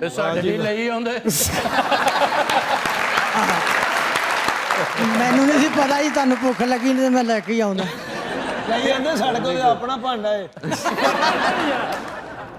ਤੇ ਸਾਡੇ ਲਈ ਲਈ ਆਉਂਦੇ. ਮੈਨੂੰ ਨਹੀਂ ਸੀ ਪਤਾ ਜੀ ਤੁਹਾਨੂੰ ਭੁੱਖ ਲੱਗੀ ਨਹੀਂ ਤੇ ਮੈਂ ਲੈ ਕੇ ਹੀ ਆਉਂਦਾ. ਲਈ ਆਉਂਦੇ ਸਾਡੇ ਕੋਲ ਆਪਣਾ ਭਾਂਡਾ ਹੈ.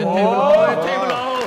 ਇੱਥੇ ਬੁਲਾਓ ਇੱਥੇ ਬੁਲਾਓ.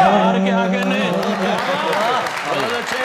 ਯਾਰ ਕਿਆ ਕਹਿੰਦੇ. ਬਹੁਤ ਅੱਛੇ.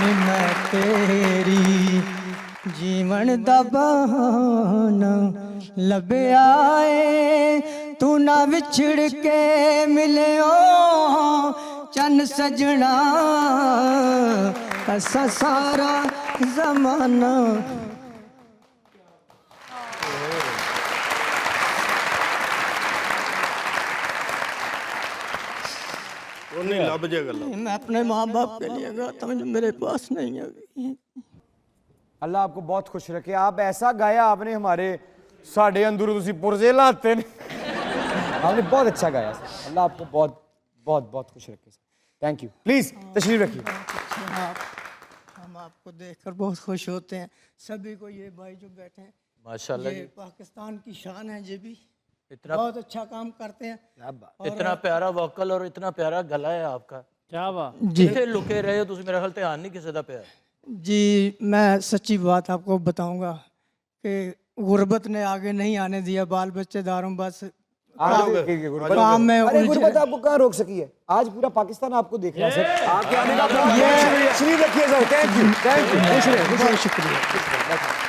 मैं तेरी जीवन दा बहाना लब आए तू ना विछड़ के मिले ओ चन सजना ऐसा सारा जमाना ਉਹਨੇ ਲੱਭ ਜੇ ਗੱਲਾਂ मैं अपने माँ बाप के लिए गाता हूँ जो मेरे पास नहीं है अभी। अल्लाह आपको बहुत खुश रखे आप ऐसा गाया आपने हमारे साढ़े अंदर तुसी पुरजे लाते ने आपने बहुत अच्छा गाया अल्लाह आपको बहुत बहुत बहुत खुश रखे थैंक यू प्लीज तशरीफ रखिए हम आपको देखकर बहुत खुश होते हैं सभी को ये भाई जो बैठे हैं माशाल्लाह ये पाकिस्तान की शान है ये भी इतना बहुत अच्छा काम करते हैं इतना प्यारा वोकल और इतना प्यारा गला है आपका जी कितने लुके रहे हो तुसी मेरा ख्याल ध्यान नहीं किसी दा पिया जी मैं सच्ची बात आपको बताऊंगा कि गुर्बत ने आगे नहीं आने दिया बाल बच्चेदारों बस काम में अरे उलझे गुर्बत आपको कहाँ रोक सकी है आज पूरा पाकिस्तान आपको देख रहा है सर आपके आने का बहुत शुक्रिया तशरीफ रखिए सर थैंक यू खुश रहे बहुत शुक्रिया